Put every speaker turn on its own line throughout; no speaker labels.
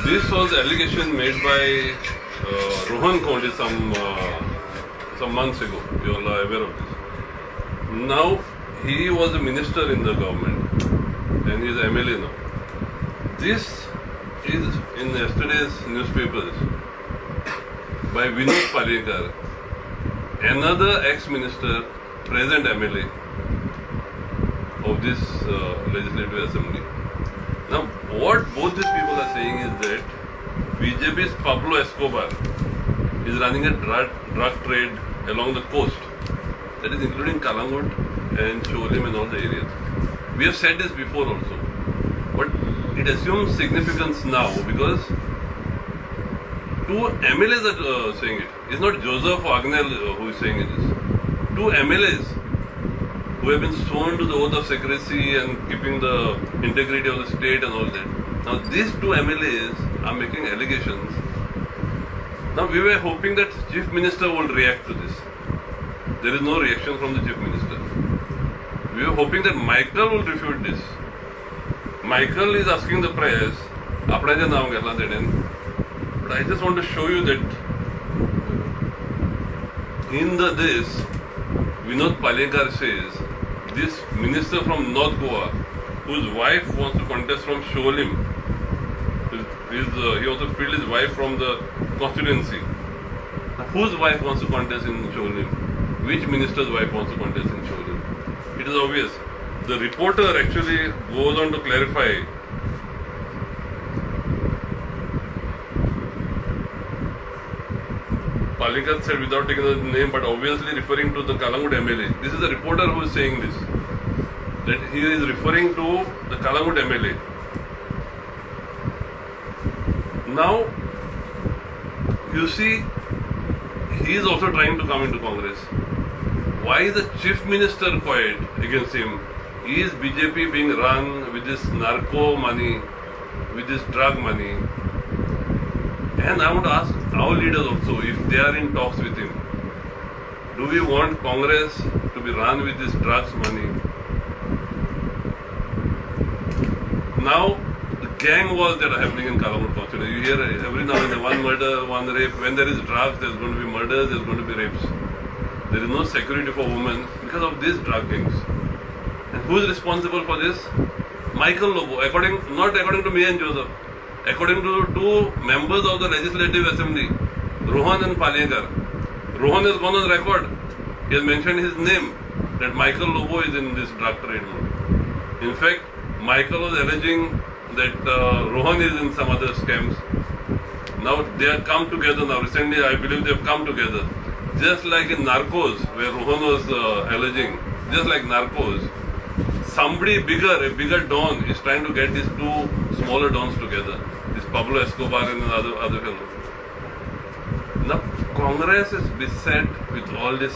This was allegation made by Rohan Konde some months ago. You all are aware of this. Now he was a minister in the government and he is MLA now. This is in yesterday's newspapers by Vinod Palekar, another ex-minister, present MLA of this legislative assembly. Now, what both these people are saying is that BJP's Pablo Escobar is running a drug trade along the coast, that is including Kalangut and Sholim and all the areas. We have said this before also, but it assumes significance now because two MLAs are saying it. It's not Joseph Agnel who is saying this. Two MLAs who have been sworn to the oath of secrecy and keeping the integrity of the state and all that. Now these two MLAs are making allegations. Now we were hoping that Chief Minister will react to this. There is no reaction from the Chief Minister. We were hoping that Michael will refute this. Michael is asking the press, आपणाचें नांव घेतलां तेणेन. But I just want to show you that in this, Vinod Palekar says, this minister from North Goa, whose wife wants to contest from Sholim, he also filled his wife from the constituency. Whose wife wants to contest in Sholim? Which minister's wife wants to contest in Sholim? It is obvious. The reporter actually goes on to clarify. Palekar said without taking the name, but obviously referring to the Kalangut MLA. This is a reporter who is saying this. That he is referring to the Kalangut MLA. Now, you see, he is also trying to come into Congress. Why is the Chief Minister quiet against him? Is BJP being run with this narco money, with this drug money? And I want to ask our leaders also if they are in talks with him. Do we want Congress to be run with this drugs money? Now, the gang wars that are happening in Kalangut constituency, you hear every now and then one murder, one rape. When there is drugs, there is going to be murders, there is going to be rapes. There is no security for women because of these drug gangs. And who is responsible for this? Michael Lobo, not according to me and Joseph. According to two members of the Legislative Assembly, Rohan and Palekar. Rohan has gone on record. He has mentioned his name, that Michael Lobo is in this drug trade mode. In fact, Michael was alleging that Rohan is in some other scams. Now they have come together now. Recently, I believe they have come together. Just like in Narcos, where Rohan was alleging, just like Narcos, somebody bigger, a bigger don is trying to get these two smaller dons together. This Pablo Escobar and other fellow. Now Congress is beset with all this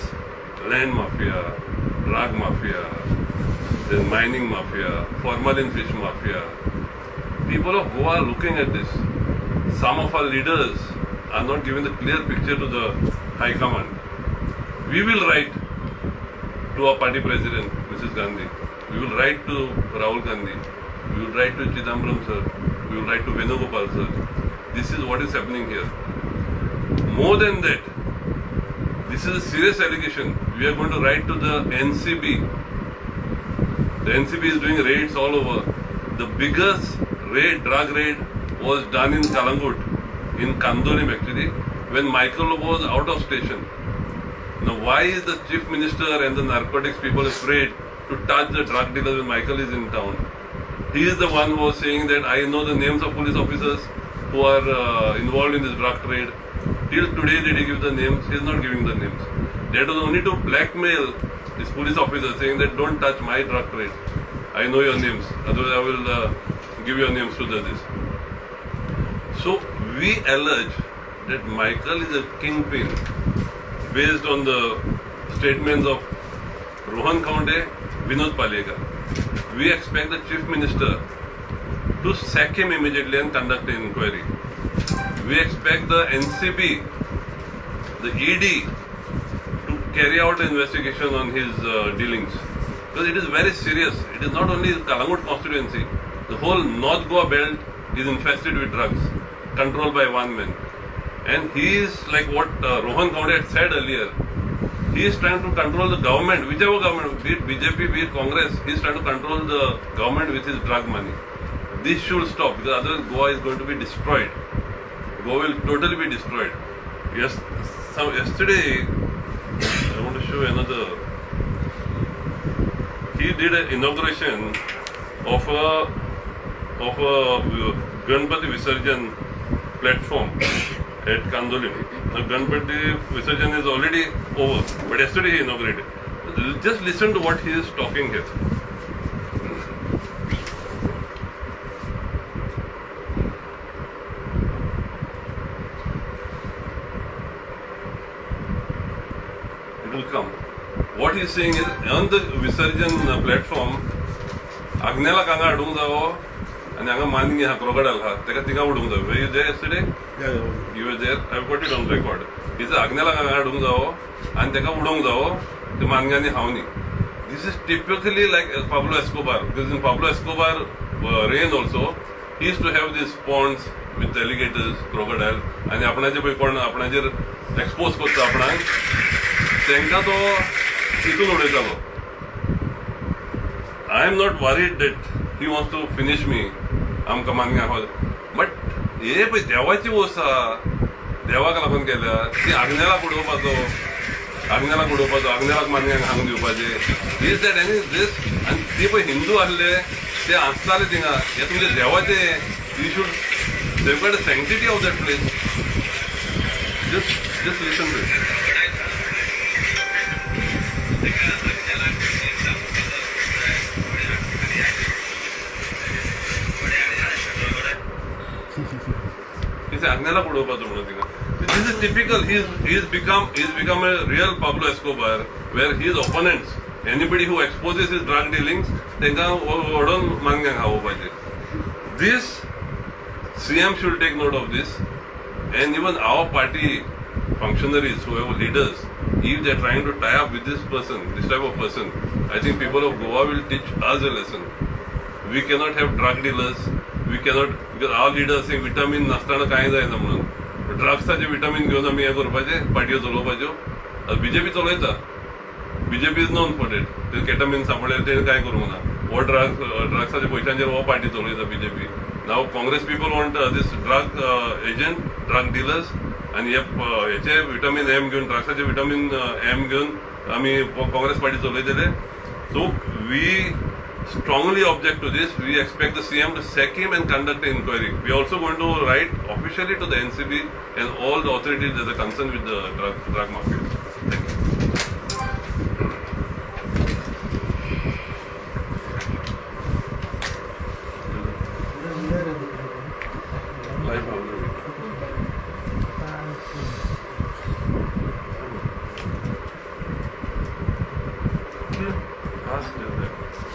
land mafia, drug mafia, the mining mafia, formalin fish mafia. People of Goa are looking at this. Some of our leaders are not giving the clear picture to the High Command. We will write to our party president, Mrs. Gandhi. We will write to Rahul Gandhi. We will write to Chidambaram sir. We will write to Venugopal sir. This is what is happening here. More than that, this is a serious allegation. We are going to write to the NCB. The NCB is doing raids all over. The biggest drug raid was done in Kalangut, in Kandolim actually, when Michael Lobo was out of station. Now why is the Chief Minister and the narcotics people afraid to touch the drug dealers when Michael is in town? He is the one who was saying that I know the names of police officers who are involved in this drug trade. Till today did he give the names? He is not giving the names. That was only to blackmail this police officer saying that don't touch my drug trade. I know your names, otherwise I will give your names to this. So we allege that Michael is a kingpin based on the statements of Rohan Konde, Vinod Palekar. We expect the Chief Minister to sack him immediately and conduct an inquiry. We expect the NCB, the ED, to carry out an investigation on his dealings. Because it is very serious. It is not only the Kalangut constituency. The whole North Goa belt is infested with drugs. controlled by one man. And he is like what Rohan Kaunde had said earlier. He is trying to control the government, whichever government, be it BJP, be it Congress. He is trying to control the government with his drug money. This should stop because otherwise Goa is going to be destroyed. Goa will totally be destroyed. Yes, yesterday I want to show another. He did an inauguration of a Ganpati Visarjan platform at Kandolin. Now Ganpati Visarjan is already over, but yesterday he inaugurated. Just listen to what he is talking here. It will come. What he is saying is on the Visarjan platform, Agnela Kanga adung जावो आणि हांगा मानगी हा crocodile हा तेका तिका उडूंक जाय. Were you there yesterday?
Yeah.
You were there. I've got it on record. He said Agnela Kanga adung जावो आणि तेका उडोंक जावो ते मानग्यांनी हावनी. This is typically like Pablo Escobar. Because in Pablo Escobar reign also, he used to have these ponds with alligators, crocodile आणि आपणाचे पळय कोण आपणाचेर expose करता आपणाक तेंका तो हितून उडयतालो. I am not worried that he wants to finish me. आमकां मानग्या बट हे पळय देवाची वस्त आहा. देवाक लागून केल्या ती आग्नेलाक उडोवपाचो आग्नेलाक मानग्यांक हांग दिवपाचें इज दॅट एनी दीस आनी ती पळय हिंदू आसले ते आसताले थिंगा हे तुमचे देवाचे you should safeguard the sanctity of that place. Just listen to it. Agnela उडोवपाचो म्हणून थिंगा. This is typical. He's become a real Pablo Escobar, where his opponents, anybody who exposes his drug dealings, तेंका ओडून मानग्यांक हावोवपाचे. This CM should take note of this, and even our party functionaries, whoever leaders, if they're trying to tie up with this type of person, I think people of Goa will teach us a lesson. We cannot have drug dealers. We cannot, because our leaders say vitamin नासतना कांय जायना म्हणून ड्रग्साचे vitamin घेवन आमी हे करपाचे पार्ट्यो चलोवपाच्यो. BJP चलयता. BJP is known for it. ते केटामीन सांपडलेले तेणें कांय करूंक ना. हो ड्रग्साच्या पयशांचेर हो पार्टी चलयता बीजेपी. नाव काँग्रेस पीपल वॉन्ट दीस ड्रग एजंट, ड्रग डीलर्स आनी हेचे विटामीन एम घेवन ड्रग्साचे विटामीन एम घेवन आमी काँग्रेस पार्टी चलयतले. So we strongly object to this. We expect the CM to sack him and conduct an inquiry. We are also going to write officially to the NCB and all the authorities that are concerned with the drug market. Thank you.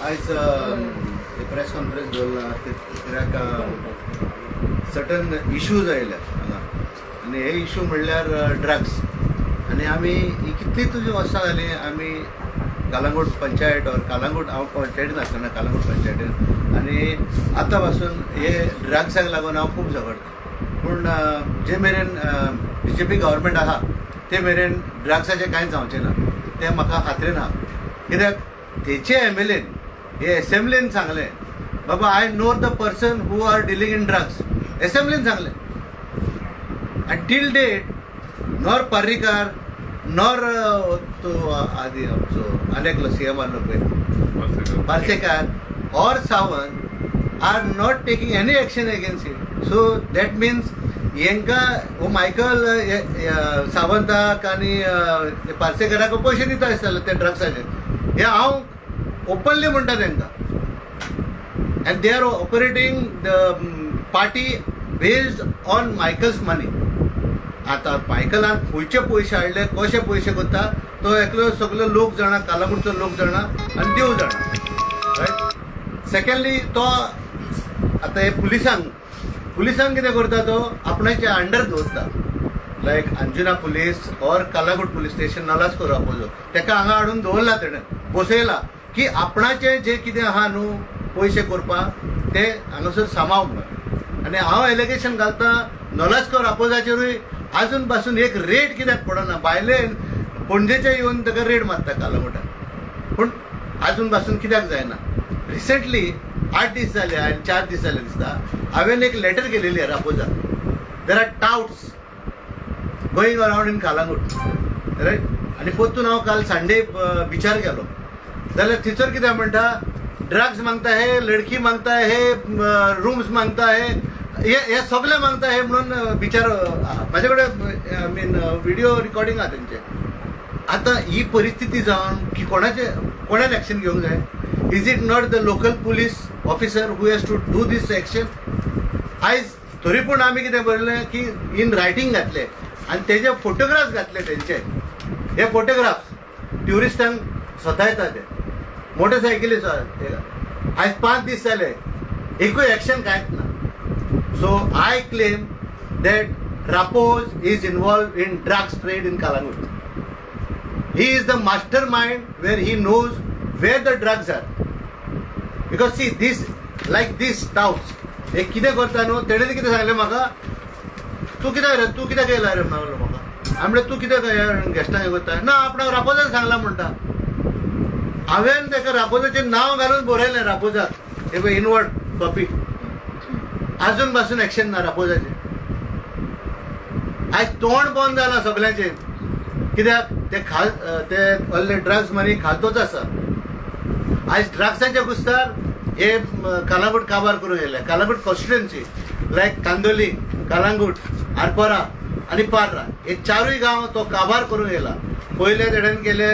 आज press conference दवरला कित्याक certain issues आयल्या हांगा आनी हे issue म्हणल्यार drugs. आनी आमी ही कितली तुजी वर्सां जालीं आमी कालांगूट पंचायत और कालांगूट हांव पंचायतीन आसतना कालांगूट पंचायतीन आनी आतां पासून हे ड्रग्साक लागून हांव खूब झगडटा. पूण जे मेरेन BJP गव्हर्मेंट आहा ते मेरेन ड्रग्साचें कांयच जावचें ना तें म्हाका खात्रेन आहा. कित्याक तेचे MLAन हे असेंब्लीन सांगलें बाबा I know the person who are dealing in drugs. असेंब्लीन सांगलें. आनी till date nor Parrikar nor तो आदी आमचो आनेकलो CM आहलो पळय पार्सेकार और Sawant are not taking any action against it. So that means हेंकां हो मायकल सावंताक आनी पार्सेकाराक पयशे दिता आसताले ते ड्रग्साचे. हे हांव ओपनली म्हणटा तांकां. And they are operating the party based on Michael's money. आतां मायकलान खंयचे पयशे हाडले कशे पयशे करता तो एकलो सगलो लोक जाणा कालांगूटचो लोक जाणा आनी देव जाणा. रायट. सेकंडली तो आतां हे पुलिसांक कितें करता तो आपणाच्या अंडर दवरता. लायक अंजुना पुलीस और कालांगूट पुलीस स्टेशन नालाच करू आपोजो ताका हांगा हाडून दवरला तेणें बसयला की आपणाचें जे कितें आहा न्हू पयशे करपाक ते हांगासर सांबाळूंक म्हणून. आनी हांव एलिगेशन घालता नॉलेजकर रापोजाचेरूय आजून पासून एक रेड कित्याक पडना. भायले पणजेचे येवन ताका रेड मारता कालांगुटान, पूण आजून पासून कित्याक जायना. रिसंटली 8 दीस जाले आनी 4 दीस जाले दिसता, हांवें एक लेटर केलेली आहे रापोजाक. There are touts going around in Calangute, right. आनी परतून हांव काल संडे बिचार गेलो जाल्यार थंयसर कितें म्हणटा, ड्रग्स मागता है, लडकी मागता है, रूम्स मागता है, हे सगळे मागता है म्हणून बिचार. म्हाजे कडेन आय मीन व्हिडिओ रिकॉर्डिंग आहा तेंचे. आतां ही परिस्थिती जावन की कोणान एक्शन घेवंक जाय? Is it not the local police officer who has to do this action? आयज तरी पूण आमी कितें बरयलें की इन रायटींग घातले आनी तेजे फोटोग्राफ्स घातले तेंचे. हे फोटोग्राफ्स ट्युरिस्टांक सतायता ते मोटरसायकलीचो. आयज 5 दीस जाले एकूय एक्शन कांयच ना. So I claim that Rapoz is involved in drugs trade in Calangute. He is the mastermind where he knows where the drugs are. Because see, these touts, हे कितें करता न्हू, तेणें कितें सांगलें म्हाका, तूं कितें केला रे म्हणलो म्हाका. हांवें म्हणलें तूं कितें गेस्टांक हें करता? ना, आपणाक रापोजान सांगला म्हणटा. हांवें ताका रापोजाचें नांव घालून बरयलें रापोजाक, हे पळय इनवर्ड कॉपी. आजून पासून एक्शन ना रापोजाचें. आयज तोंड बंद जालां सगळ्यांचें. कित्याक ते असले ड्रग्स मनी खातोच आसा. आयज ड्रग्साच्या कुस्तार हे कालांगूट काबार करूंक येयले. कालांगूट कॉन्स्टिट्युएन्सी लायक कांदोली, कालांगूट, आरपोरा आनी पार्रा हे 4य गांव तो काबार करूंक येयला. पयले तेणेन केले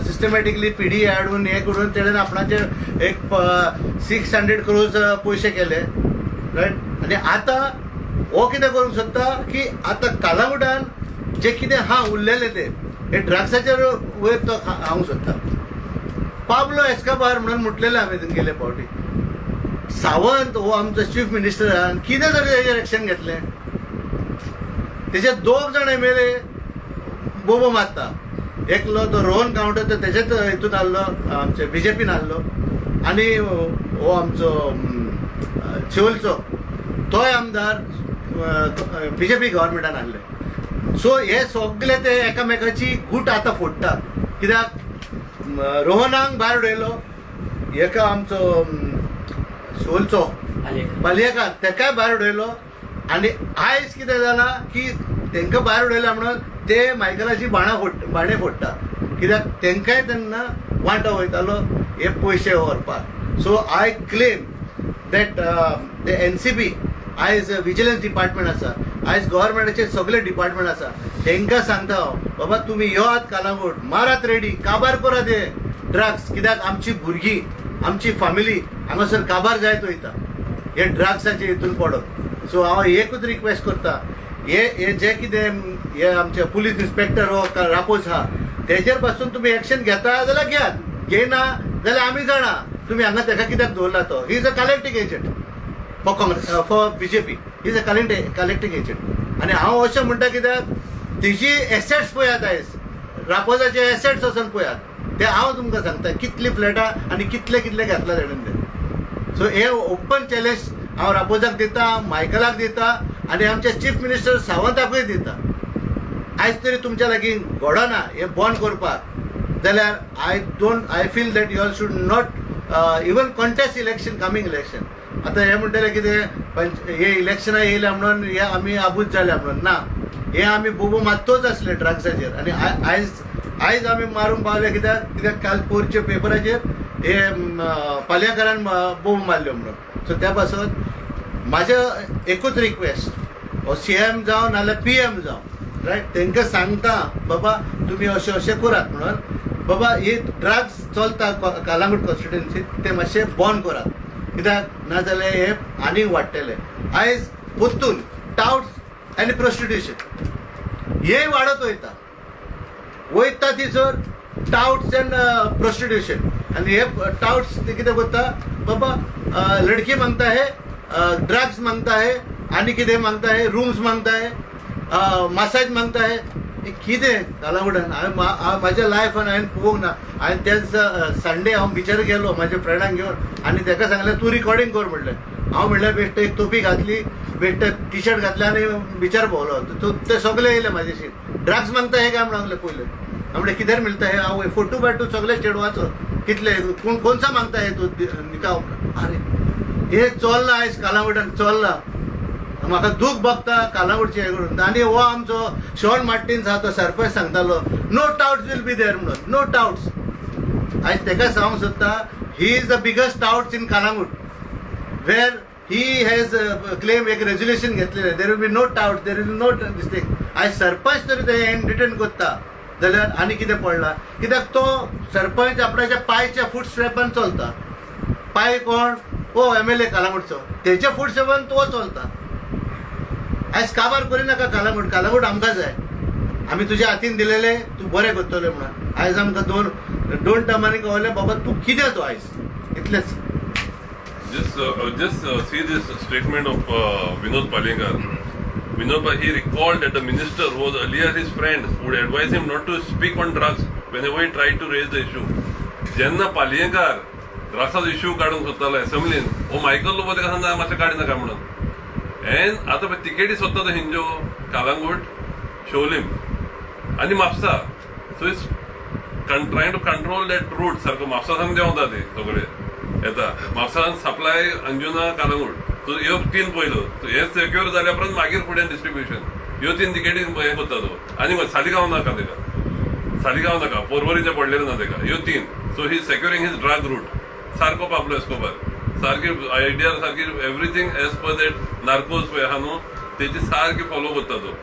सिस्टमॅटिकली पिढी हाडून हे करून तेणेन आपणाचे एक 600 crores पयशे केले, रायट. आनी आतां हो कितें करूंक सोदता की आतां कालांगुटान जे कितें उरलेले ते हे ड्रग्साचेर वयर तो हांव सोदता. पाब्लो एस्कोबार म्हणून म्हटलेले हांवें गेले फावटी. सावंत हो आमचो चीफ मिनिस्टर आहा, कितें तरी हेजेर एक्शन घेतलें. तेजे 2 जाण एमएलए बोबो मारता. एकलो तो रोहन कावंटर तो तेजेच हितून आहलो, आमचे बीजेपीन आहलो. आनी हो आमचो चिवलचो तोय आमदार बीजेपी गव्हर्मेंटान आहले. सो हे सगळे ते एकामेकाची गूट आतां फोडटा. कित्याक रोहनाक भायर उडयलो, एका आमचो शिवलचो पालयेकार तेकाय भायर उडयलो. आनी आयज कितें जालां की तांकां भायर उडयल्या म्हणून ते मायकलाची बाणे फोडटा. कित्याक तांकांय तेन्ना वांटो वयतालो हे पयशे व्हरपाक. सो आय क्लेम दॅट ते एनसीबी आयज विजिलन्स डिपार्टमेंट आसा, आयज गव्हर्मेंटाचे सगळे डिपार्टमेंट आसा, तांकां सांगता हांव, बाबा तुमी योआत कालांगूट, मारात रेडी, काबार करात हे ड्रग्स. कित्याक आमची भुरगीं, आमची फॅमिली हांगासर काबार जायत वयता हे ड्रग्साचे हितून पडप. सो हांव एकूच रिक्वेस्ट करता, हे जे कितें हे आमचे पुलीस इन्स्पेक्टर हो रापोज आहा तेजेर पासून तुमी एक्शन घेता जाल्यार घेयात, घेयना जाल्यार आमी जाणा तुमी हांगा ताका कित्याक दवरला. तो he is a collecting agent for Congress, for BJP is a collecting agent. आनी हांव अशें म्हणटा कित्याक तेजी एसेट्स पळयात, आयज रापोजाचे एसेट्स आसन पळयात ते हांव तुमकां सांगता कितली फ्लॅटां आनी कितले घातला तेणेन ते. सो हे ओपन चॅलेंज हांव रापोजाक दिता, मायकलाक दिता आनी आमचे चीफ मिनिस्टर सावंताकूय दिता. आयज तरी तुमच्या लागीं घडना हे बंद करपाक जाल्यार I feel that you all should not even contest election, coming election. आतां हे म्हणटले कितें हे इलेक्शनां येयल्या म्हणून हे आमी आबूज जाल्या म्हणून, ना, हे आमी बोबो मारतोच आसले ड्रग्साचेर. आनी आयज आमी मारूंक पावले कित्याक काल पोरचे पेपराचेर हे पालयेकारान बोबो मारल्यो म्हणून. सो त्या पासून म्हाजें एकूच रिक्वेस्ट, हो CM जावं नाल्यार PM जावं, रायट, तांकां सांगता बाबा तुमी अशें करात म्हणून. बाबा हे ड्रग्स चलता कालांगूट कॉन्स्टिट्युएन्सीत ते मातशे बंद करात. कित्याक नाजाल्यार हे आनीक वाडटले. आयज परतून टाउट्स आनी प्रोस्टिट्युशन हेय वाडत वयता थंयसर टाउट्स एंड प्रोस्टिट्युशन. आनी हे टाउट्स कितें करता, बाबा लडकी मागता है, ड्रग्स मागता है, आनी कितें मागता है, रूम्स मागता है, मसाज मागता है. कितें कालांगुटान म्हाज्या लायफान हांवें पळोवंक ना. हांवें तेच संडे हांव बिचार गेलो म्हाज्या फ्रेंडांक घेवन आनी ताका सांगलें तूं रिकॉर्डिंग कर म्हणलें. हांव म्हणलें बेश्टे एक तोपी घातली, बेश्टे टी शर्ट घातले आनी बिचार भोवलो ते सगळे येयले म्हाजेशी ड्रग्स मागता हे काय म्हणून लागले पयले म्हणजे किधर मिळता हे हांव फोटो बाटू सगळे चेडवाचो कितले कोणचा मागता हे तू निकाव अरे हे चोल्ला आयज कालांगुटान चोल्ला म्हाका दूख बघता कालांगुटचे हे करून आनी हो आमचो शॉन मार्टिन्स आहा तो सरपंच सांगतालो no touts will be there म्हणून नो टाउट्स आयज ताका सांगूंक सोदता he is the biggest touts in Calangute where he has claim एक रेजोल्युशन घेतलेलें there will be no touts there will no mistake आयज सरपंच तरी ते हँड रिटर्न करता जाल्यार आनी कितें पडलां कित्याक तो सरपंच आपणाच्या पांयच्या फूट स्टेपान चलता पांय कोण ओ MLA कालांगूटचो तेच्या फूट स्टेपान तो चलता आयज काबार करिनाका कालांगूट आमकां जाय आमी तुज्या हातीन दिलेले तूं बरें करतले म्हणून आयज आमकां दोन टर्मांनी कळलें बाबा तूं कितें तो आयज इतलेंच
Just see this statement of Vinod Palekar. Vinod Palekar, he recalled that the minister who was earlier his friend would advise him not to speak on drugs whenever he tried to raise the issue. जेन्ना Palyekar ड्रग्साचो issue काडूंक सोदतालो असेंब्लीन हो Michael Lobo ताका सांगता मातशें काडिनाका म्हणून N आतां तिकेटी सोदता तो हिंजो कालांगूट शोलिम आनी Mapusa so is trying to control that route सारको म्हापसासान देंवता ते सगळे येता म्हापसान सप्लाय अंजुना कालांगूट सो ह्यो तीन पयलो हे सेक्युअर जाल्या उपरांत मागीर फुडें डिस्ट्रिब्युशन ह्यो तीन तिकेटी हे करता तो आनी सालिगांव नाका ताका सालिगांव नाका पोरवरीचे पडलेले ना ताका ह्यो तीन so he securing his drug route सारको पाबलो एस्कोबार सारकी आयडिया सारकी everything as per that Narcos पळय आहा न्हू तेची सारकी फॉलो करता तो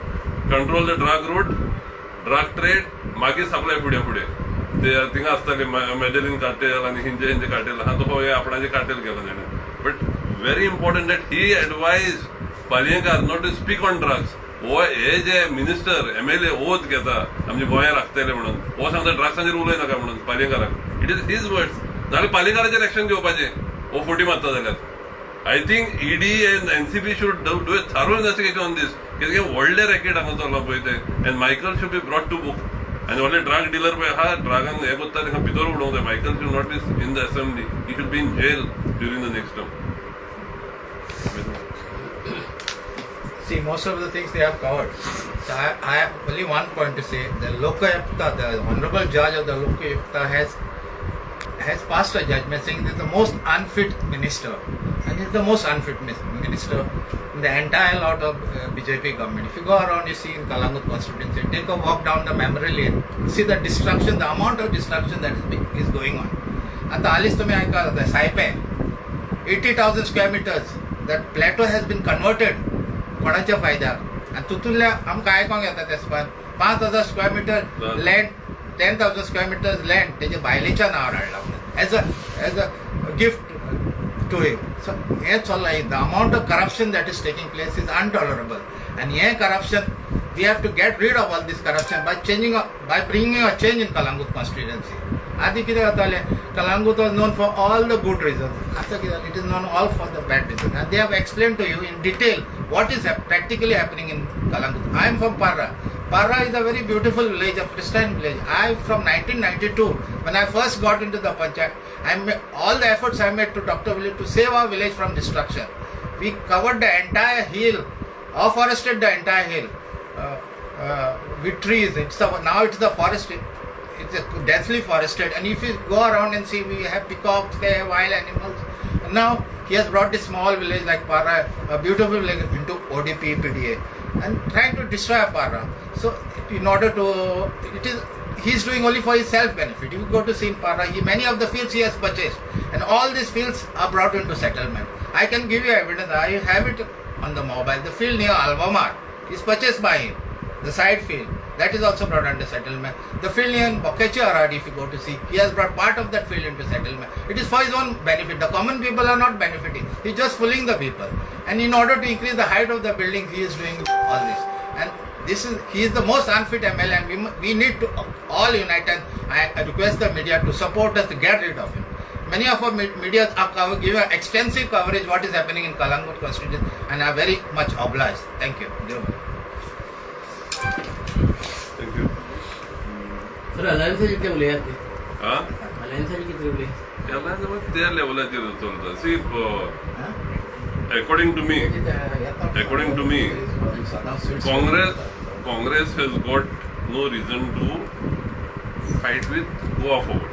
control the drug route drug trade मागीर सप्लाय फुडें ते थिंगा आसताले मेडेलिन कार्टेल आनी हिंजे कार्टेल आहा तो हे आपणाचे कार्टेल केला ताणें but very important that he advise Palyekar not to speak on drugs हो हे जे मिनिस्टर MLA ओथ घेता आमचे गोंया राखतले म्हणून हो सांगता ड्रग्सांचेर उलयनाका म्हणून पालयेंकाराक इट इज हीज वर्ड्स नाल्यार पालयेंकाराचेर एक्शन घेवपाचें हो फोटी मारता जाल्यार I think ED and NCB should do a thorough investigation on these कित्याक व्हडले रॅकेट हांगा चल्ला पळय ते and Michael should be brought to book आनी व्हडले ड्रग डिलर पळय आहा ड्रगान हे करता ताका भितर उडोवंक जाय Michael should not is in the assembly he should be in jail during the next term
See, most of the things they have covered. So I have only one point to say. The Lokayukta, the Honorable Judge of the Lokayukta has passed a judgment saying that the most unfit minister, and he's the most unfit minister in the entire lot of BJP government. If you go around, you see in Kalangut constituency, take a walk down the memory lane, see the destruction, the amount of destruction that is going on. And the Alis to me, the Saipe, 80,000 square meters, that plateau has been converted. कोणाच्या फायद्याक आनी तितूंतल्या आमकां आयकोंक येता तेसपान 5,000 square metre land 10,000 square metres land तेजे बायलेच्या नांवार हाडला as a gift to him so हें चल्लां the amount of corruption that is taking place is untolerable आनी हें corruption we have to get rid of all these corruption by bringing a change in Calangute constituency आदीं कितें जातालें Calangute was known for all the good reasons आतां कितें it is known all for the bad reason and they have explain to you in detail what is practically happening in Kalangut. I am from Parra. Parra is a very beautiful village, a pristine village. From 1992, when I first got into the Panchayat, all the efforts I made to Dr. Village to save our village from destruction. We covered the entire hill, afforested the entire hill with trees. Now it's the forest. It's densely forested, and if you go around and see, we have peacocks, they have wild animals. And now he has brought this small village like Parra, a beautiful village, into ODP, PDA, and trying to destroy Parra. So, in order to, he is doing only for his self-benefit. If you go to see in Parra, many of the fields he has purchased, and all these fields are brought into settlement. I can give you evidence. I have it on the mobile. The field near Alvamar is purchased by him. The side field, that is also brought under settlement. The field near Bokechi Aradi, if you go to see, he has brought part of that field into settlement. It is for his own benefit. The common people are not benefiting. He is just fooling the people. And in order to increase the height of the building, he is doing all this. And he is the most unfit MLA, and we need to all unite, and I request the media to support us to get rid of him. Many of our media are giving extensive coverage what is happening in Kalangut constituency, and I am very much obliged. Thank you.
Thank you.
Sir alliance कितले उलयात
हा
alliance कितले उलय
त्या लेवलाचेर चलता सी according to me, Congress has got no reason to fight with Goa Forward.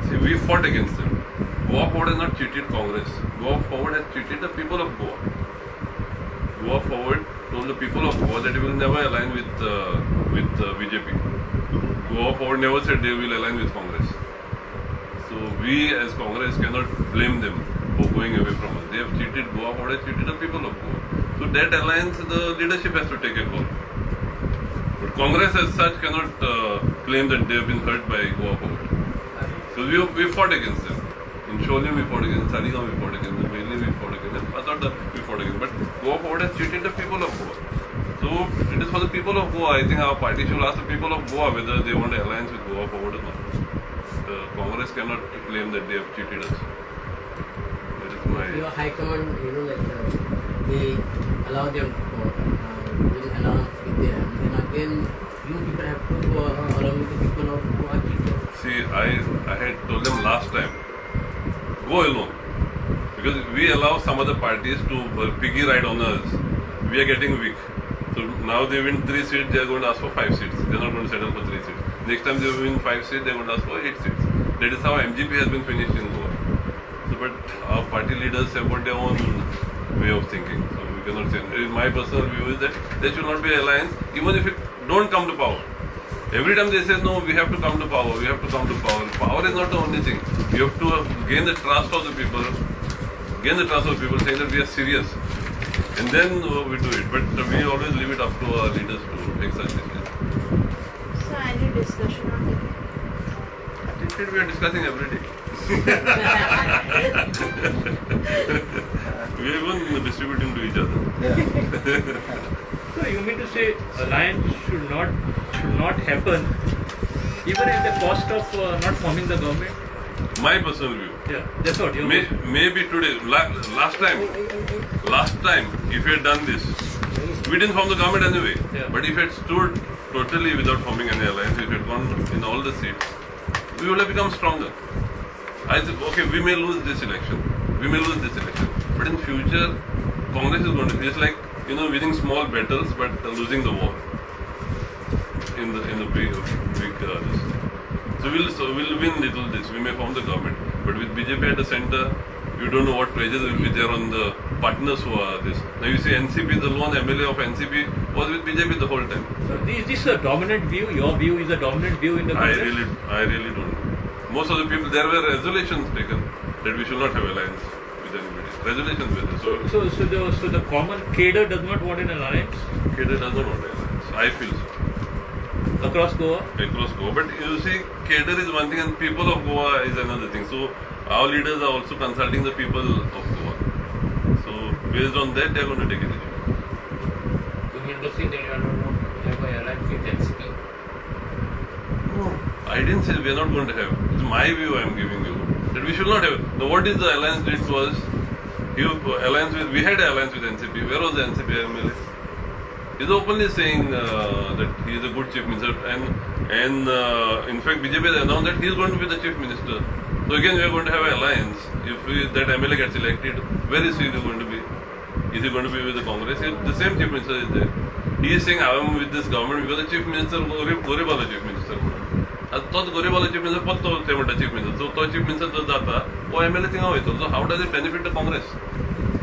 See, we fought against them. Goa Forward has not cheated Congress. Goa Forward has cheated the people of Goa. Goa Forward told the people of Goa that they will never align with BJP. Goa Forward never said they will align with Congress. So we as Congress cannot blame them for going away from us. They have cheated Goa Forward, has cheated the people of Goa. So that alliance, the leadership has to take a call. But Congress as such cannot claim that they have been hurt by Goa Forward. So we fought against them. In Sholim we fought against them, Saligaon we fought against them, Bailey we fought against them, Patharda we fought against them. But Goa Forward has cheated the people of Goa. So it is for the people of Goa. I think our party should ask the people of Goa whether they want an alliance with Goa Forward or not. Congress cannot claim that they have cheated us. That is my...
Your high command, they allow them will allow with them. Then again, you people have to go along with the people of Goa.
See, I had told them last time, go alone. Because we allow some other parties to piggy ride on us. We are getting weak. So now they win 3 seats, they are going to ask for 5 seats. They are not going to settle for 3 seats. Next time they win 5 seats, they are going to ask for 8 seats. That is how MGP has been finished in Goa. So, but our party leaders have got their own way of thinking. So we cannot say. My personal view is that there should not be an alliance, even if it don't come to power. Every time they say no, we have to come to power. We have to come to power. Power is not the only thing. You have to gain the trust of the people. Gain the trust of people, saying that we are serious, and then we do it. But we always leave it up to our leaders to take such decisions.
So any discussion on it?
We are discussing every day. We are even distributing to each other.
Yeah.
So you mean to say alliance should not happen even at the cost of not forming the government?
My personal view.
Yeah, that's what you
Maybe today, last time, if we had done this, we didn't form the government anyway.
Yeah.
But if it stood totally without forming any alliance, if it had gone in all the seats, we would have become stronger. I said, okay, we may lose this election. But in future, Congress is going to be, it's like, winning small battles but losing the war in the big this. So we'll win little this. We may form the government. But with BJP at the center, you don't know what pressures will be there on the partners who are this. Now you see NCP, the lone MLA of NCP was with BJP the whole time.
So is this a dominant view? Your view is a dominant view in the
I
Congress?
really don't know. Most of the people, there were resolutions taken that we should not have alliance with anybody. Resolutions were there.
So the common cadre does not want an alliance
Kedar does not want alliance. I feel so.
across Goa?
Across Goa. But you see, Kedar is one thing and people of Goa is another thing. So our leaders are also consulting the people of Goa. So based on that, they are going to take a decision.
You mean to say that you are not going to have an alliance with NCP?
No, I didn't say we are not going to have. It's my view I am giving you. That we should not have. Now what is the alliance did was, we had an alliance with NCP. Where was the NCP MLA? He's openly saying that he is a good chief minister, and in fact BJP has announced that he is going to be the chief minister. So again we are going to have an alliance. If that MLA gets elected, where is he going to be? Is he going to be with the Congress? The same chief minister is there. He is saying I am with this government because the chief minister, Goribala chief minister. तो Goribala chief minister, but तो chief minister. So तो chief minister जो जाता, वो MLA थिंगा होता. So how does it benefit the Congress?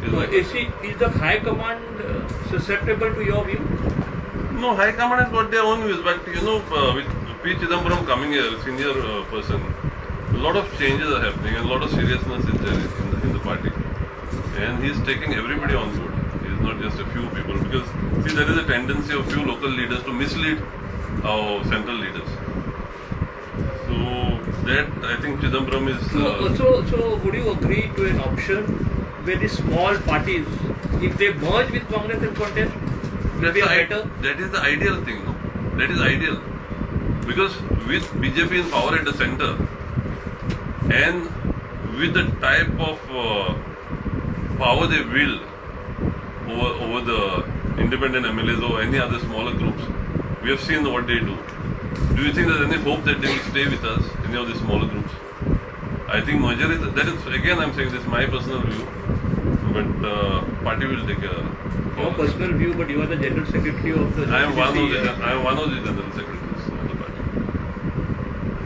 So is the high command susceptible to your view?
No, High Command has got their own views, but with P. Chidambaram coming here, senior person, a lot of changes are happening and a lot of seriousness is there in the party. And he's taking everybody on board. It's not just a few people, because see, there is a tendency of few local leaders to mislead our central leaders. So that I think Chidambaram is.
So would you agree to an option where the small parties, if they merge with Congress and contest, will be better?
That is the ideal thing, no? That is ideal. Because with BJP in power at the center and with the type of power they wield over the independent MLAs or any other smaller groups, we have seen what they do. Do you think there's any hope that they will stay with us, any of the smaller groups? I think merger is, that is, again I'm saying this is my personal view, but party will take care.
Your personal view, but you are the general secretary of the.
I am one of the
GCC,
general secretaries of the party.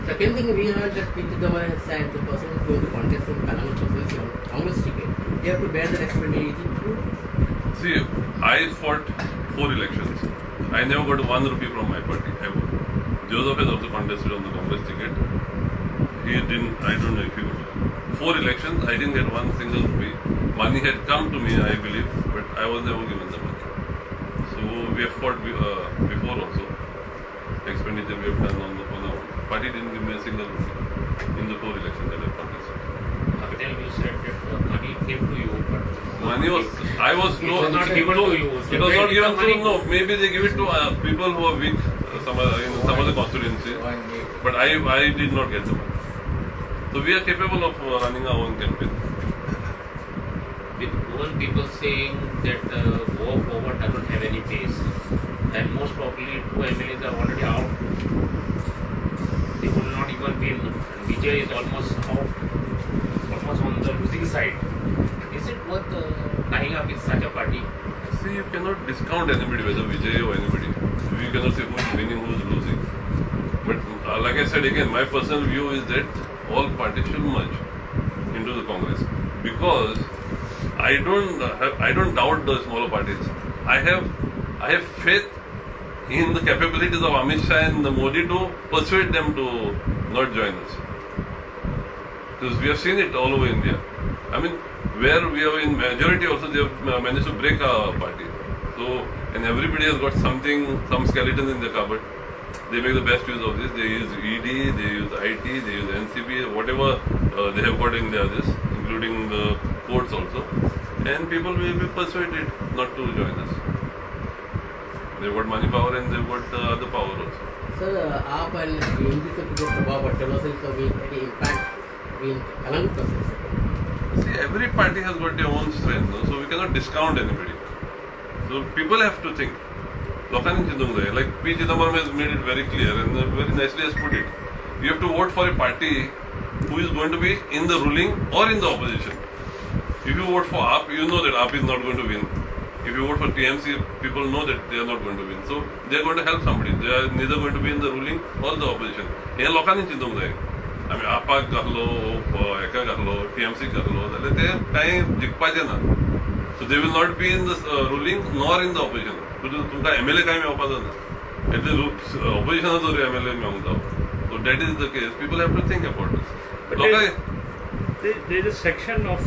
Second thing, we heard that P. Chidambaram has said the person who is going to contest from Kalamur constituency on Congress ticket, they have to bear the responsibility. Is it true?
See, I fought 4 elections. I never got 1 rupee from my party ever. Joseph has also contested on the Congress ticket. He didn't. I don't know if he got 4 elections. I didn't get 1 single rupee. Money had come to me, I believe, but I was never given the money. So we have fought before also. Expenditure we have done on our party didn't give me a single rupee in the 4 elections that I contested.
Then you said that money came to you, but
Money was, I was
it was not given to you. So
It was
where
not
did
given
the money
to,
go?
no, maybe they give it to people who are weak, in some other constituency. But I did not get the money. So we are capable of running our own campaign.
With all people saying that Goa forward doesn't have any base, and most probably 2 MLAs are already out. They will not even win. And Vijay is almost out, almost on the losing side. Is it worth tying up with such a party?
See, you cannot discount anybody, whether Vijay or anybody. We cannot say who is winning, who is losing. But like I said again, my personal view is that all parties should merge into the Congress, because I don't doubt the smaller parties. I have faith in the capabilities of Amit Shah and Modi to persuade them to not join us. Because we have seen it all over India. I mean, where we are in majority also, they have managed to break our party. So, and everybody has got something, some skeleton in their cupboard. They make the best use of this. They use ED, they use IT, they use NCP, whatever they have got in their this, including the courts also. And people will be persuaded not to join us. They've got money power and they've got other power also.
Sir, आप and BNP का जो प्रभाव पड़ता है उससे कभी any impact in Kalamur constituency?
See, every party has got their own strength, no? So we cannot discount anybody. So people have to think. लोकांनी चिंतूंक जाय. Like P. Chidambaram has made it very clear and very nicely has put it. You have to vote for a party who is going to be in the ruling or in the opposition. If you vote for AAP, you know that AAP is not going to win. If you vote for TMC, people know that they are not going to win. So they are going to help somebody. They are neither going to be in the ruling or the opposition. हे लोकांनी चिंतूंक जाय. आमी AAPाक घातलो, एका घातलो, TMC घातलो, जाल्यार ते कांय जिखपाचें ना. So they will not be in the ruling nor in the opposition. तुमकां MLA कांय मेळपाचो ना. At the opposition जर MLA मेळूंक जावो. So that is the case. People have to think about this.
But
लोकांक
there is a section of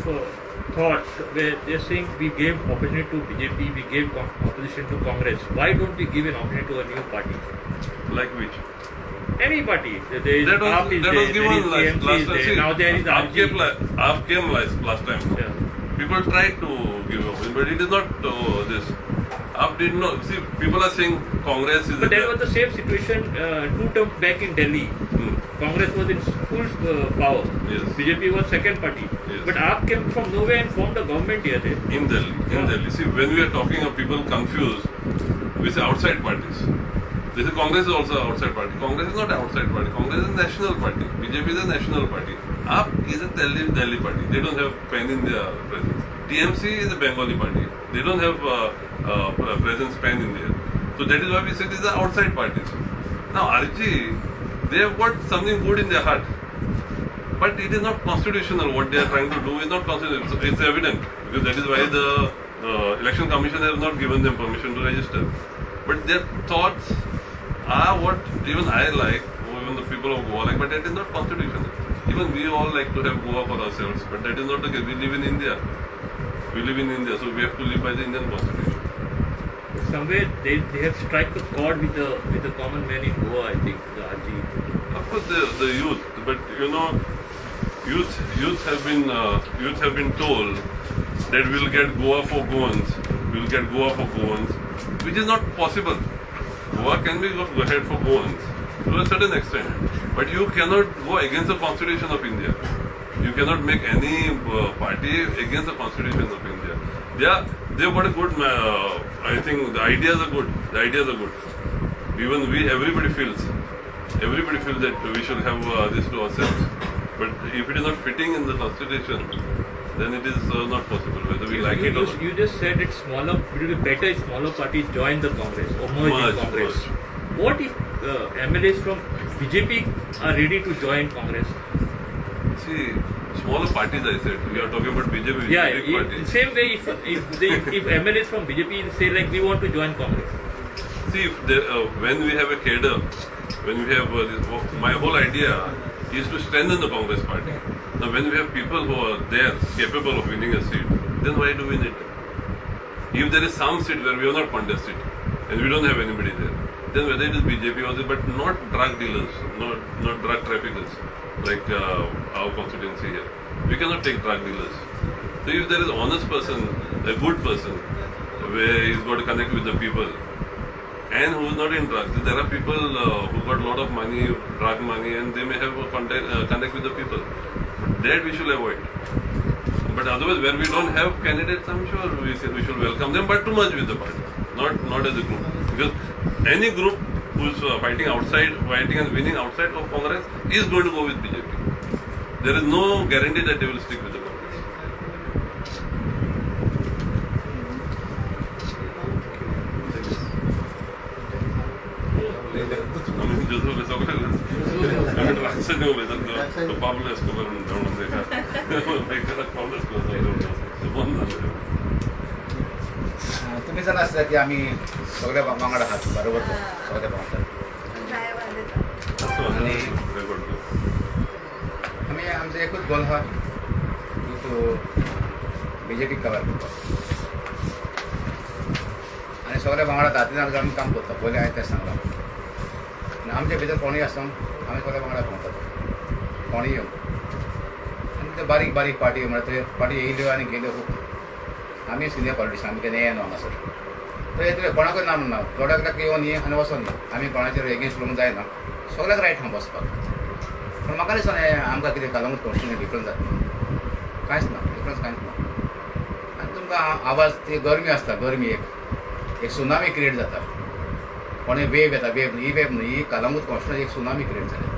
thought where they are saying we gave opportunity to BJP, we gave opposition to Congress. Why don't we give an opportunity to a new party?
like which?
Any party. There is
That
AAP is
was
there,
given
there is
last
TMC is
time.
there,
See,
now there is RG.
AAP came last time.
Yeah.
People tried to give up, but it is not this. AAP did not. See, people are saying Congress is.
But there was the same situation 2 terms back in Delhi. Congress was in full power.
Yes.
BJP was second party.
Yes.
But AAP came from nowhere and formed a government here.
In Delhi.
Yeah.
See, when we are talking of people confused, we say outside parties. They say Congress is also an outside party. Congress is not an outside party. Congress is a national party. BJP is a national party. AAP is a Delhi party. They don't have pen in their presence. TMC is a Bengali party. They don't have presence pen in there. So that is why we say these are outside parties. Now RG, they have got something good in their heart. But it is not constitutional. What they are trying to do is not constitutional. So it's evident. Because that is why the Election Commission has not given them permission to register. But their thoughts are what even I like, or even the people of Goa like, but that is not constitutional. Even we all like to have Goa for ourselves, but that is not the case. We live in India. We live in India, so we have to live by the Indian constitution.
Somewhere they have struck a chord with the common man in Goa, I think, the RG.
Of course, the youth, but you know, youth have been told that we'll get Goa for Goans, which is not possible. Goa can be go ahead for Goans to a certain extent, but you cannot go against the constitution of India. You cannot make any party against the constitution of India. They've got a good. I think the ideas are good. Even everybody feels that we should have this to ourselves. But if it is not fitting in the constitution, then it is not possible, whether we like it or not.
You just said it's smaller. It will be better if smaller parties join the Congress or merge in Congress. What if MLAs from BJP are ready to join Congress?
See, smaller parties, I said. We are talking about BJP, which
Yeah,
is a big party.
same way if MLAs from BJP say like we want to join Congress.
See, if there, when we have a cadre, when we have my whole idea is to strengthen the Congress party. Now, when we have people who are there capable of winning a seat, then why do we need it? If there is some seat where we are not contested and we don't have anybody there, then whether it is BJP or this, but not drug dealers, not drug traffickers like our constituency here. We cannot take drug dealers. So if there is an honest person, a good person, where he's got to connect with the people, and who is not in drugs. There are people who got a lot of money, drug money, and they may have a connect with the people. That we should avoid. But otherwise, where we don't have candidates, I'm sure we should welcome them, but to merge with the party, not as a group. Because any group who's fighting and winning outside of Congress is going to go with BJP. There is no guarantee that they will stick with the Congress. आम्ही जुजवले सगळं आम्ही राक्षसने उभे तर पावलं असतो करून जाऊन देखा पावलं असतो बंद झालं.
तुम्ही जर असलं की आम्ही सगळ्या वांगडा आहात बरोबर सगळ्या वांगडा
असं
आणि
रेकॉर्ड
आम्ही आमचा एकच गोल हा की तो BJP कवर करतो आणि सगळ्या वांगडा हातीन आम्ही काम करतो पहिले आहे तेच सांगला आणि आमच्या भितर कोणी असतो आम्ही सगळ्या वांगडा पोवतात कोणी येऊन आणि ते बारीक बारीक पार्टी म्हणते पार्टी येयल्यो आनी गेल्यो खूब आमी सिनियर पॉलिटिशियन आमी केन्ना येना हांगासर तर येतले कोणाकूय नाम ना थोड्याक येवन ये आनी वचोन आमी कोणाचेर एगेन्स्ट उलोवंक जायना सगळ्याक रायट हांगा बसपाक पूण म्हाका दिसना आमकां कितें कलंगूट कॉन्स्टिट्युशन डिफरन्स जाता कांयच ना डिफरन्स कांयच ना आनी तुमकां आवाज ती गरमी आसता गरमी एक सुनामी क्रिएट जाता कोणें वेव येता वेव ही वेव न्ही ही कलंगूट कॉन्स्टिट्युशन एक सुनामी क्रिएट जालें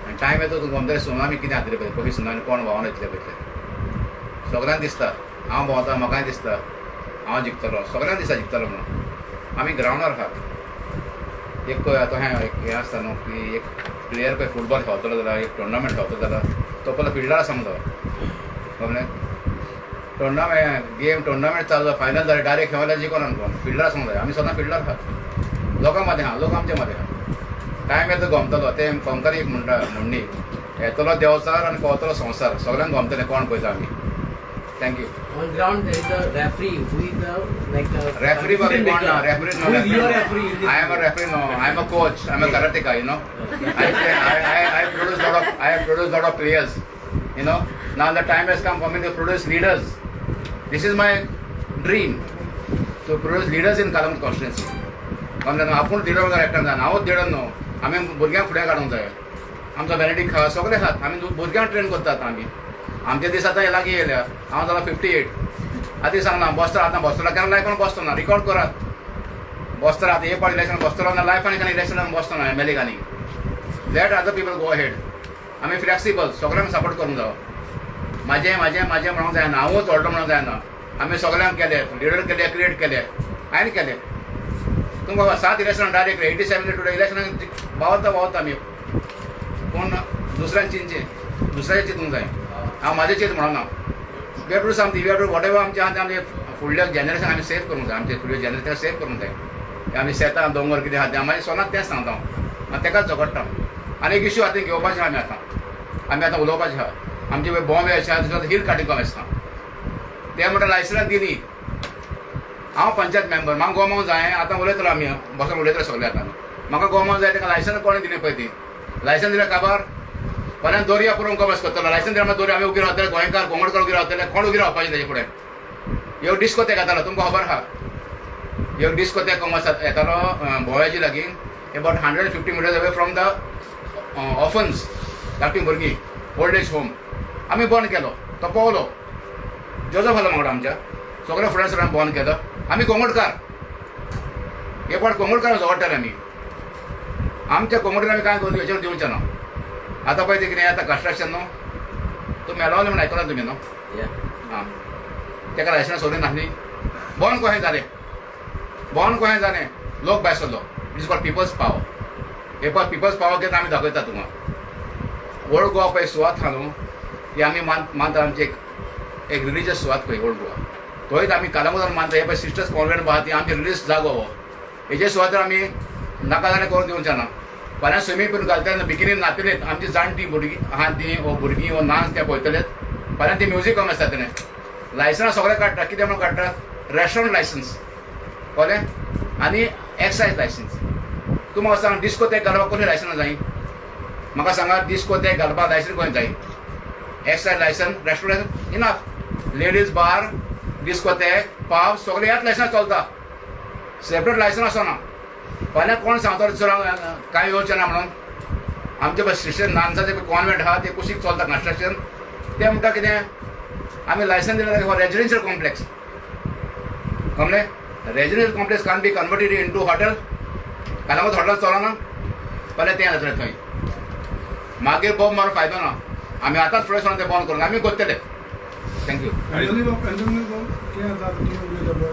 आनी टायम येता तुमकां आमच्या सुनामी कितें जातलें पळय पयलीं सुनामी कोण व्हांवन येतलें पळय सगळ्यांक दिसता हांव भोंवता म्हाकाय दिसता हांव जिखतलो सगळ्यांक दिसता जिखतलो म्हणून आमी ग्रावंडार आहात एक आतां हें आसता न्हू की एक प्लेयर पळय फुटबॉल खेळटलो जाल्यार एक टुर्नामेंट खेळटलो जाल्यार तो पयलो फिल्डार समजो कळ्ळें टुर्नामेंट चालू फायनल जालें डायरेक्ट खेळल्यार जिखोन आमकां फिल्डार समजो आमी सदां फिल्डार आहात लोकां मदें आहा लोक आमचे मदें आहा टायम येता गमतलो तें पंकर एक म्हणणी येतलो देंवचार आनी पावतलो संवसार सगळ्यांक गमतलें कोण पळयता आमी Thank you.
On ground, there is a referee who is the like a
Referee, but
decision maker.
referee, no,
Who is
referee.
your referee? in this
I am a referee. No, I am a coach. I am a karateka. You know, I have produced lot of players. You know, now the time has come for me to produce leaders. This is my dream to produce leaders in Kalamat constituency. म्हणून आपण देडो एकट्यान जाय हांवूच देडो न्हू आमी भुरग्यांक फुडें काडूंक जाय आमचो बेनेडीक सगळे आहात आमी भुरग्यांक ट्रेन करतात आमी आमचे दीस आतां लागीं येयल्या हांव जालो 58 आतां सांगना बसता आतां बसतलो केन्ना लायफान बसतो ना रिकॉर्ड करात बसतलो आतां हे पावटी इलेक्शन बसतलो ना लायफान केन्ना इलेक्शनान बसतो ना MLA आनी let other people go head आमी फ्लेक्सिबल सगळ्यांक सपोर्ट करूंक जावो म्हाजें म्हणूंक जायना हांवूच व्हडलो म्हणूंक जायना आमी सगळ्यांक केले लिडर केले क्रिएट केले हांवें केले तुमकां 7 इलेक्शन डायरेक्ट 87 टुडे इलेक्शनाक वावरता आमी पूण दुसऱ्यांचे चिंतूंक जाय हांव म्हाजें चिंत म्हणना we have to something we have to whatever आमचें आहा तें आमचें फुडल्या जनरेशन आमी सेफ करूंक जाय आमचें फुडल्या जनरेशन सेफ करूंक जाय आमी शेतां दोंगर कितें आहा तें म्हाजें सोनाक तेंच सांगता हांव तेकाच झगडटा आनी एक इश्यू आतां घेवपाचें आहा आमी आतां उलोवपाचें आहा आमचे बॉम्बे अशें हिल काटिंग आसता ते म्हणटा लायसन्स दिली हांव पंचायत मेंबर म्हाका गोमांक जाय आतां उलयतलो आमी बसून उलयतलो सगळे आतां म्हाका गोमांक जाय ताका लायसन्स कोणें दिलें पळय ती लायसन्स दिल्या काबार कोणें दोरया पुरोवंक कमर्स करतलो लायसन्स दिल्या दोरया आमी उगी रावतले गोंयकार कोंगडकर उगी रावतले कोण उगी रावपाचें तेजे फुडें ह्यो डिस्कोथेक येतालो तुमकां खबर आहा ह्यो डिस्कोथेक कमर्स येतालो भोंयाची लागीं about 150 metres away from the offence धाकटी भुरगीं ओल्ड एज होम आमी बंद केलो तो पावलो जोजफ आलो वांगडा आमच्या सगळ्या फ्रेंड्स बंद केलो आमी कोंगडकार हे पाट कोंगडकार झगडटाले आमी आमच्या कोंगडीन आमी कांय करून हेचेर दिवचें ना आतां पळय तें कितें आतां कन्स्ट्रक्शन न्हू तूं मेलोलें म्हण आयकलां तुमी न्हू
Yeah.
आं तेका लायसन्स सोडून नासली बोन कशें जालें बोन कशें जालें लोक भायर सरलो it is called people's power हे पळय पिपल्स पावर कितें आमी दाखयता तुमकां ओल्ड गोवा पळय सुवात आहा न्हू ती आमी मानता आमची एक रिलिजियस सुवात पळय ओल्ड गोवा थंयच आमी कालांगुटार मानता हे पळय सिस्टर्स कॉन्वेंट आहा ती आमची रिलिजियस जागो हो हेजे सुवातेर आमी नाका जालें करून दिवचें ना फाल्यां स्विमींग पूल घालता तेन्ना बिकिनीन नाचलेत आमची जाणटी भुरगीं आहा ती भुरगीं वो नाच ते पळयतलेत फाल्यां ती म्युजीक कमी आसता तेणे लायसन्स सगळे काडटा कितें म्हणून काडटा रेस्टॉरंट लायसन्स कळ्ळें आनी एक्सायज लायसन्स तूं म्हाका सांग डिस्को ते घालपाक कोणी लायसन्स जाय म्हाका सांगा डिस्को ते घालपाक लायसन्स कोणी जाय excise licence restaurant enough ladies bar discotheque pub सगळे ह्याच लायसन्स चलता सेपरेट लायसन्स आसना फाल्यां कोण सांगता चोरांक कांय येवचें ना म्हणून आमचे पळय क्रिश्चन नानसाचे कॉन्वेंट आहा ते कुशीक चलता कन्स्ट्रक्शन ते म्हणटा कितें आमी लायसन्स दिलें फॉर रेजिडेन्शियल कॉम्प्लेक्स कमलें residential complex can be converted into hotel Calangute hotel चलना फाल्यां तें जातलें थंय मागीर बॉम्ब मारून फायदो ना आमी आतांच फुडें सोडून तें बंद करून आमी करतले थँक्यू
एंटनी बाब कितें जाता तुमी उलयता पळय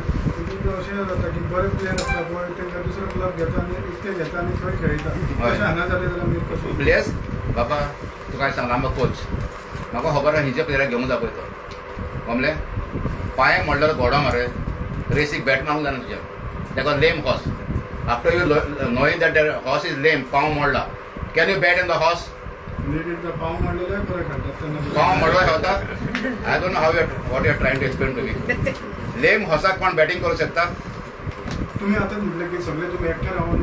तितून अशें जाता की बरे प्लेयर आसता पळय तेंकां दुसरो क्लब घेता आनी इतके घेता आनी थंय खेळटा तशें हांगा जालें जाल्यार आमी कशें
प्लेयर्स बाबा तुका हांवें सांगला आमकां कोच म्हाका खबर आहा हिंचे प्लेयराक घेवंक जाय पळय तो कमलें पांय म्हणल्यार घोडो मरे रेसीक बॅट मारूंक जायना तुज्या तेका lame horse after you knowing that horse is lame पांव मोडला can you bat in the horse
नीट पाव मारलेले बरे खेळटात तेन्ना
पांव मोडला खेळता I don't know how what you are trying to explain to me lame हॉर्साक कोण बॅटिंग करूंक शकता
तुमी आतां म्हटलें की सगळे तुमी एकठांय रावन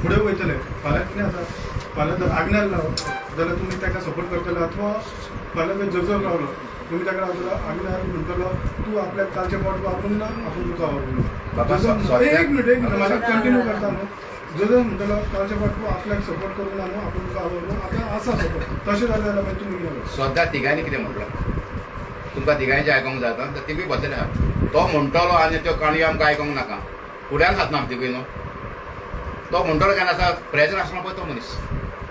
फुडें वयतले फाल्यां कितें जाता फाल्यां जर आग्नेल जाल्यार तुमी ताका सपोर्ट करतले अथवा फाल्यां जर जजर रावलो तुमी ताका रावतलो आग्नेल म्हणटलो तूं आपल्याक कालचें पोट वापरून ना आपूण तुका
बाबा,
वापरून एक मिनीट म्हाका कंटिन्यू करता न्हू जजर म्हणटलो कालचें पोट तूं आपल्याक सपोर्ट करूंक ना न्हू आपूण तुका आवडलो आतां आसा सपोर्ट तशें जालें जाल्यार मागीर तुमी गेलो
सद्या तिगांनी कितें म्हटलं तुमकां तिगांयचें आयकोंक जाता तर तिगूय बसलेले आहा तो म्हणटलो आनी त्यो काणयो आमकां आयकोंक नाका फुड्यान खातना आमी तिगूय न्हू तो म्हणटलो केन्ना आसा प्रेजंट आसना पळय तो मनीस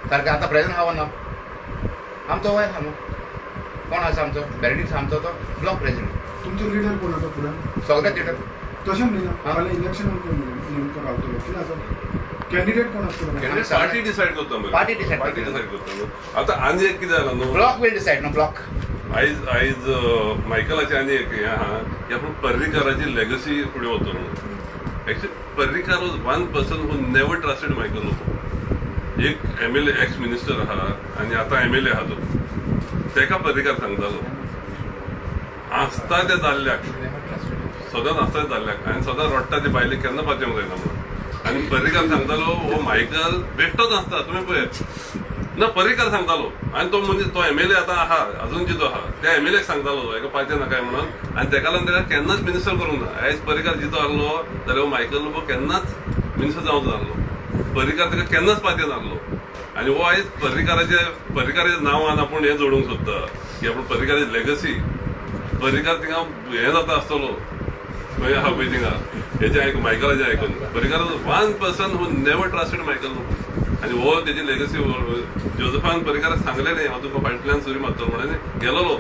सारकें आतां प्रेजंट आहा ना आमचो वय आहा न्हू कोण आसा आमचो बेरडीस आमचो तो ब्लॉक प्रेजिडेंट
तुमचो लिडर कोण आसा फुड्यान
सगळ्यात लिडर
तशें न्ही फाल्यां इलेक्शनाक कोण नेमको रावतलो कितें आसा कॅन्डिडेट कोण आसतलो
पार्टी डिसायड करता मरे
Party decide
पार्टी
करता.
डिसायड करता न्हू आतां आनी एक कितें जालां न्हू
ब्लॉक विल डिसायड न्हू ब्लॉक
आयज मायकलाचें आनी एक हें आहा की आपूण पर्रीकाराची लेगसी फुडें वतलो actually Parrikar was one person who never trusted Michael Lobo एक MLA एक्स मिनिस्टर आहा आनी आतां MLA आहा तो तेका पर्रीकार सांगतालो आसता ते जाल्ल्याक सदांच आसता ते जाल्ल्याक आनी सदांच रडटा ते बायलेक केन्ना पातयेवंक जायना म्हणून आनी पर्रीकार सांगतालो हो मायकल बेश्टोच आसता तुमी पळय ना पर्रीकार सांगतालो आनी तो म्हणजे तो MLA आतां आहा अजून जितो आहा त्या MLAक सांगतालो हेका पातये नाकाय म्हणून आनी तेका लागून तेका केन्नाच मिनिस्टर करूंक ना आयज पर्रीकार जितो आहलो जाल्यार हो मायकल लोबो केन्नाच मिनिस्टर जावंक नासलो पर्रीकार तेका केन्नाच पातये नासलो आनी हो आयज पर्रीकाराच्या नांवान आपूण हें जोडूंक सोदता की आपूण पर्रीकाराची लेगसी पर्रीकार थिंगा हें जाता आसतलो खंय आहा पळय थिंगा हेजें आयकून मायकलाचें आयकून Parrikar one person who never trusted Michael आनी हो तेजी लेगसी जोझफान पर्रीकाराक सांगलेलें हांव तुका फाटल्यान सुरी मारतलो म्हणून गेलोलो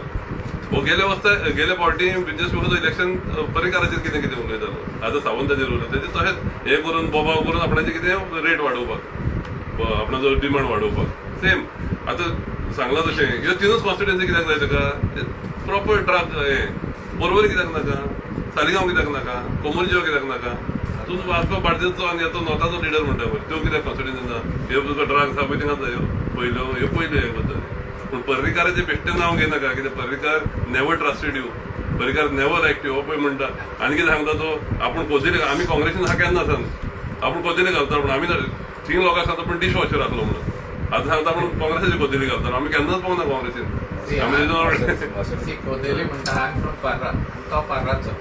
हो गेले फावटी बिजनेस बिफोर इलेक्शन पर्रीकाराचेर कितें कितें उलयतालो आतां सावंताचेर उलयता तेजें तशेंच हें करून बोबाव करून आपणाचें कितें रेट वाडोवपाक आपणाचो डिमांड वाडोवपाक सेम आतां सांगलां तशें ह्यो तिनूच कॉन्स्टिट्युएन्सी कित्याक जाय ताका प्रॉपर ट्रक हें पर्वरी कित्याक नाका सालिगांव कित्याक नाका कोमरजीव कित्याक नाका तूं वास्को बार्देजचो आनी येतो नॉर्थाचो लिडर म्हणटा पळय त्यो कित्याक कॉन्स्टिट्युएन्सी ना ह्यो तुका ड्रग्स आहा पळय थिंगाच जाय ह्यो पयल्यो हे करतले पूण पर्रीकाराचें बेश्टें नांव घेनाका कित्याक Parrikar never trusted you Parrikar never like you हो पळय म्हणटा आनी कितें सांगता तो आपूण कोचेली आमी काँग्रेसीन आहा केन्ना सान आपूण कोचेली घालता पूण आमी थिंग लोकांक सांगता पूण डिश वॉशर आसलो म्हणून आतां सांगता पूण काँग्रेसाची कोचेली घालता आमी केन्नाच पळोवना काँग्रेसीन आमी
सी कोदेली म्हणटा आय फ्रॉम पार्रा तो पार्राचो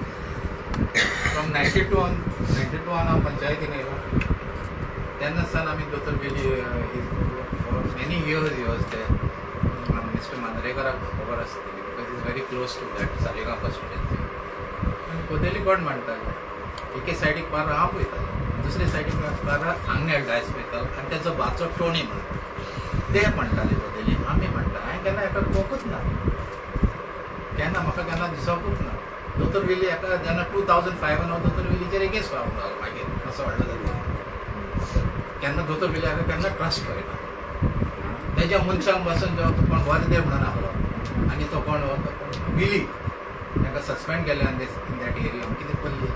फ्रॉम 92 हांव पंचायतीन येयलो तेन्ना सान आमी दोतोर गेली many years he was there mister मांद्रेकराक खबर आसतली because is very close to that Saligao constituency आनी कोदेली कोण म्हणटालो एके सायडीक पार्रा हांव पळयतालो दुसरे सायडीक पार्रा आंगनेल डायस पळयतालो आनी तेजो भाचो टोणी म्हणटा ते म्हणटाले कोदेली आमी म्हणटा हांवें केन्ना हेका पळोवंकूच ना केन्ना म्हाका केन्ना दिसोकूच ना दोतोर विली हाका जेन्ना 2005 दोतोर विलीचेर एगेन्स्ट रावलो मागीर असो व्हडलो जालो केन्ना दोतोर विली हाका केन्ना ट्रस्ट करिना तेज्या मनशांक बसून जो कोण वरदे म्हणून आहलो आनी तो कोण विली ताका सस्पेंड केले इन दॅट एरिया कितें पडली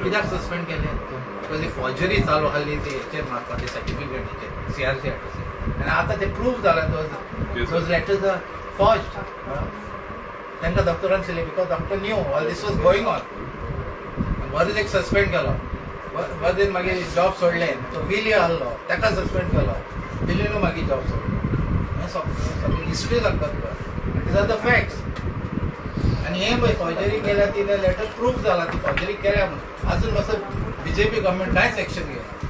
कित्याक सस्पेंड केले बिकॉज ही फॉर्जरी चालू आसली ती हेचेर मारता ते सर्टिफिकेट हेचेर CRC आनी आतां ते प्रूव जाला दोज लेटर्स आर फॉर्ज्ड तांकां डॉक्टरान सांगलें because doctor knew all this was going on वरदेक सस्पेंड केलो वरदेन मागीर जॉब सोडलें तो विली आहलो ताका सस्पेंड केलो विलीनूय मागीर जॉब सोडलो हें सगळी हिस्ट्री सांगता तुका दीज आर द फॅक्ट्स आनी हें पळय फॉर्जरी केल्या ती लेटर प्रूफ जाला ती फॉर्जरी केल्या म्हणून अजून मातसो BJP गव्हर्मेंट कांयच एक्शन घेयना